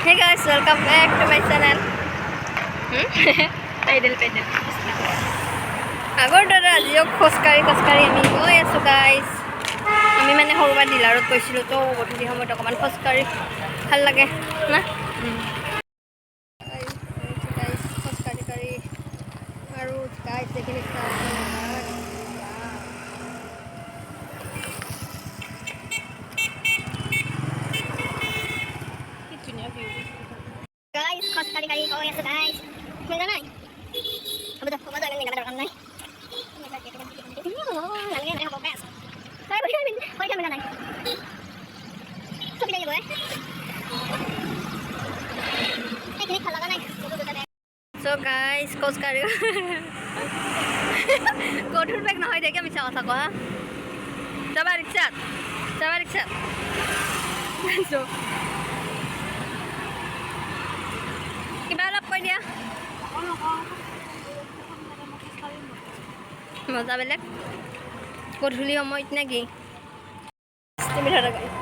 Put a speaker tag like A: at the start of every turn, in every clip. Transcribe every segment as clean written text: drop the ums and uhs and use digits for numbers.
A: Hey guys, welcome back to my channel. Pedal. আগৰ দৰে আজিও খোজকাঢ়ি আমি গৈ আছোঁ গাইজ। আমি মানে সৰুবাৰ ডিলাৰত গৈছিলোঁ তো গধূলি সময়ত অকণমান খোজকাঢ়ি ভাল লাগে না খোজকাঢ়ি আৰু গাইজ এইখিনি guys, khostkari goi aso guys. Mega nai. Apa dah nang nggak ada nai. Nang nggak ada bes. Saya boleh mega nai. Coba dia boleh. Ini kalau nai. So guys, khostkari. Kothur bag na hoy dekhe ami chawa thako ha. Jaba rickshaw. So কিবা অলপ কৈ দিয়া মজা বেলেগ গধূলি সময়ত নেকি তুমি ধৰা গাইছ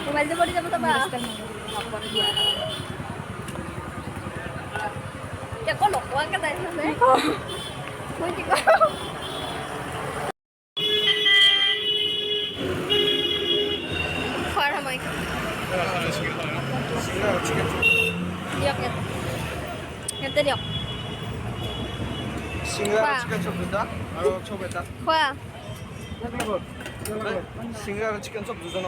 A: মোবাইল যে পৰি যাব তবা ya có lục quá cái tay nó đấy mới chỉ có khoai thôi mày được nhận tên được
B: 싱가라 치킨 쪽 넣다? 바로 초배다.
A: khoa
B: 싱가라 치킨 쪽 넣잖아.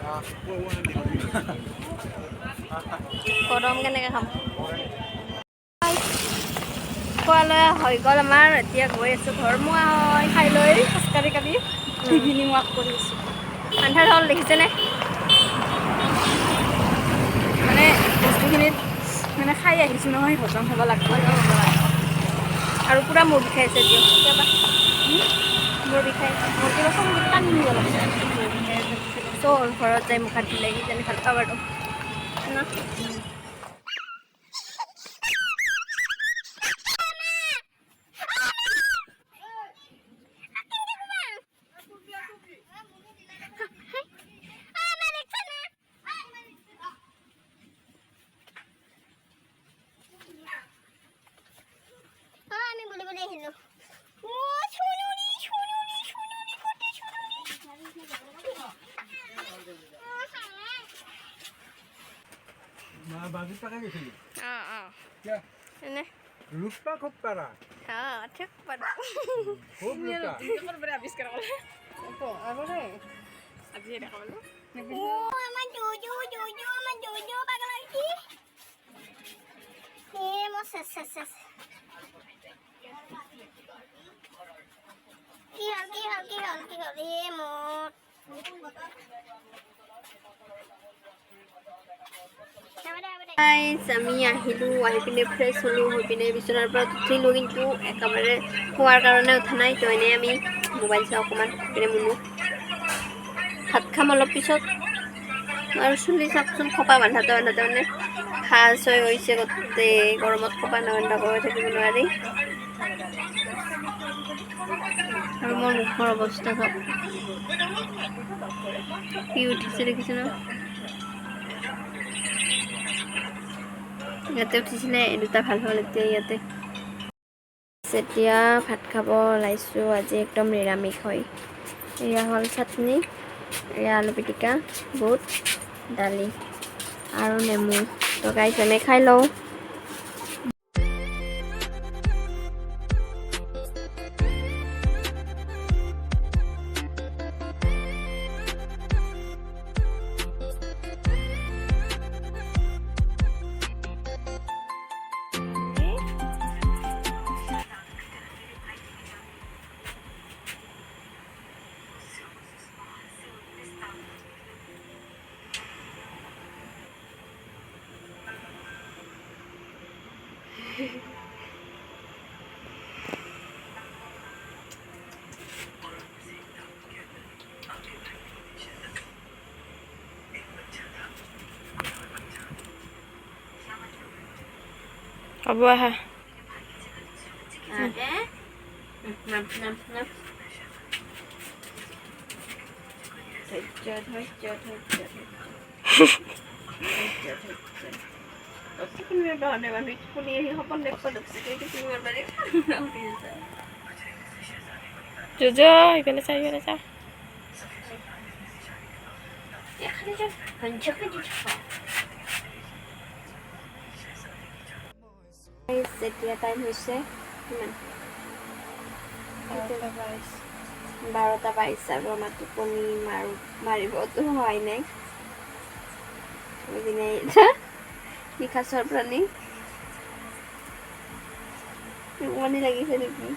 B: 아, 뭐 원하는데.
A: গৰম কেনেকৈ খাম খোৱা লৈ হৈ গ'ল আমাৰ এতিয়া গৈ আছোঁ ঘৰ মোৱা হয় খাই লৈ খোজকাঢ়ি ইভিনিং ৱাক কৰি আছোঁ আন্ধাৰ হ'ল দেখিছেনে
C: মানে বস্তুখিনিত মানে খাই আহিছোঁ নহয় হজম হ'ব লাগিব
A: আৰু পূৰা মূৰ বিষাইছে দিয়ক কেতিয়াবা মূৰ বিষাই মোৰ কিবা চব টানি নিব লাগিছে চোৰ ঘৰত যাই মুখ হাত ধুলে কিজানি ভাল পাব আৰু না
B: बाजू पका घेतली
A: क्या এনে
B: लुटपा खूप करा
A: ঠিক পাৰা
B: खूप लुटा
C: তোমাৰ পৰা আৱিষ্কাৰ কৰে আজি দেখা পালো
A: আমার জুজু পাগল কি এ মো শেষ কি হল এ মো আমি আহিলোঁ আহি পিনে ফ্ৰেছ হ'লোঁ হৈ পিনে বিচনাৰ পৰা উঠিলোঁ কিন্তু একেবাৰে খোৱাৰ কাৰণে উঠা নাই তো এনেই আমি মোবাইল চাওঁ অকণমান পিনে মুনো ভাত খাম অলপ পিছত আৰু চুলি চাওকচোন খোপা বান্ধাতে মানে ঘাঁহ হৈ গৈছে গোটেই গৰমত খোপা নাবান্ধা কৰি থাকিব নোৱাৰি আৰু মোৰ মুখৰ অৱস্থা চাওক কি উঠিছে দেখিছে ন ইয়াতে উঠিছিলে এই দুটা ভাল হ'ল এতিয়া ইয়াতে এতিয়া ভাত খাব ওলাইছোঁ আজি একদম নিৰামিষ হয় এয়া হ'ল চাটনি এয়া আলু পিটিকা বুট দালি আৰু নেমু তো গাইছ আমি খাই লওঁ
C: হ'ব আহা
A: নাম
C: জুজু ইফালে চা
A: এতিয়া টাইম হৈছে কিমান 12:22 আৰু আমাৰ টোপনি মাৰিবতো হোৱাই নাই নিশাচৰ প্ৰাণী টোপনি লাগিছে নেকি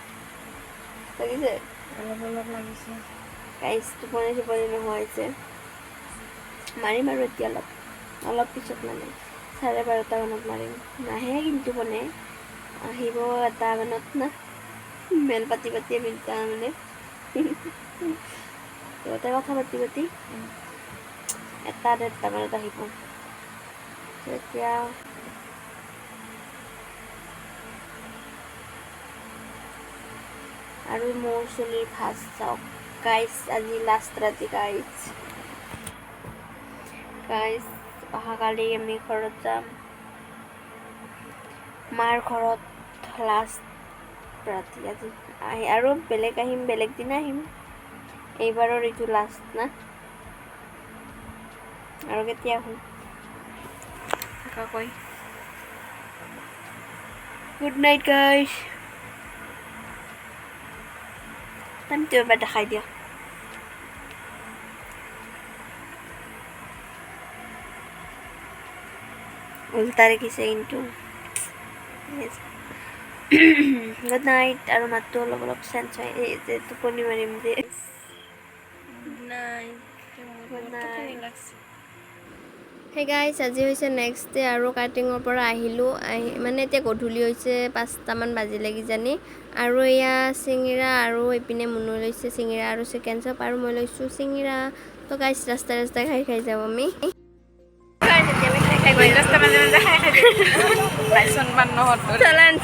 A: লাগিছে
C: অলপ লাগিছে
A: গাইছ টোপনি নোহোৱা হৈছে মাৰিম আৰু এতিয়া অলপ পিছত মানে 12:30 মানত মাৰিম নাহে কিন্তু মানে আহিব 1 মানত না মেল পাতি আমি তাৰমানে সিহঁতে কথা পাতি 1-1:30 মানত আহিব এতিয়া আৰু মোৰ চুলিৰ ভাজ চাওক গাইছ আজি লাষ্ট ৰাতি গাইছ অহাকালি আমি ঘৰত যাম মাৰ ঘৰত লাষ্ট ৰাতি আজি আৰু বেলেগ দিনা আহিম এইবাৰৰ এইটো লাষ্ট না আৰু কেতিয়া আহোঁ কৈ গুড নাইট গাইছ টাইমটো এবাৰ দেখাই দিয়া উল্টা দেখিছে কিন্তু গুড নাইট আৰু মাতটো অলপ চেঞ্জ হয় এই যে টোপনি মাৰিম যে গুড নাইট হে গাইছ আজি হৈছে নেক্সট ডে আৰু কাটিঙৰ পৰা আহিলোঁ মানে এতিয়া গধূলি হৈছে 5টামান বাজিলে কিজানি আৰু এয়া চিঙিৰা আৰু এইপিনে মুনু লৈছে চিঙিৰা আৰু চিকেন চপ আৰু মই লৈছোঁ চিঙিৰা তো গাইছ ৰাস্তাই খাই যাম আমি
C: ৰাস্তা মাজে খাই বাইচনমান নহত
A: চেলেঞ্জ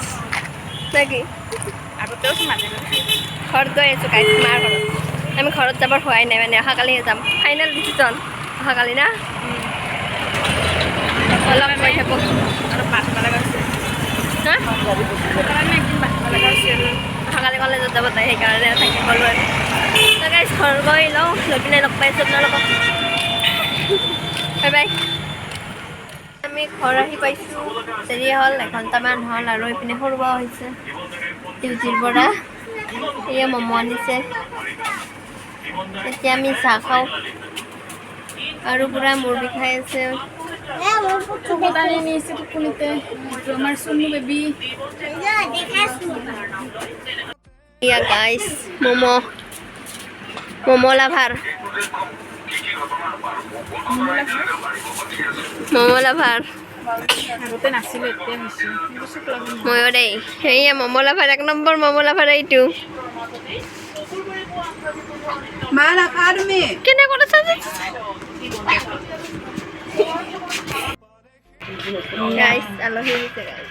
A: নাকি
C: আগতেও মাজে
A: ঘৰত গৈ আছোঁ গাইছ মাৰ ঘৰত আমি ঘৰত যাবৰ হোৱাই নাই মানে অহাকালিহে যাম ফাইনেল ডিচিশ্যন অহাকালি না অলপ মই থাকোঁ
C: আৰু বাঁচিব লগা হৈছে
A: হা
C: সেইকাৰণে একদিন বাঁচিব লগা হৈছে
A: অহাকালি কলেজত যাব তাই সেইকাৰণে থাকি গ'লোঁ আৰু তো গাইছ ঘৰ গৈ লওঁ লৈ পিনে লগ পাইছোঁ আপোনালোকক বাই বাই আমি ঘৰ আহি পাইছোঁ দেৰি হ'ল 1 ঘণ্টামান হ'ল আৰু এইপিনে সৰুৱা হৈছে ডিউটিৰ পৰা এয়া ম'ম' আনিছে এতিয়া আমি চাহ খাওঁ আৰু পুৰা মূৰ বিষাই আছে
C: চকুদানি নিছে টোপনিতে আমাৰ চুনু বেবী
A: এয়া গাইছ ম'ম' লাভাৰ
C: আগতে নাছিলোঁ এতিয়া হৈছে
A: ময়ো দেই সেয়া momo' lover 1 number momo' lover এইটো কেনে কৰিছা গাইছ আলহী আহিছে গাইছ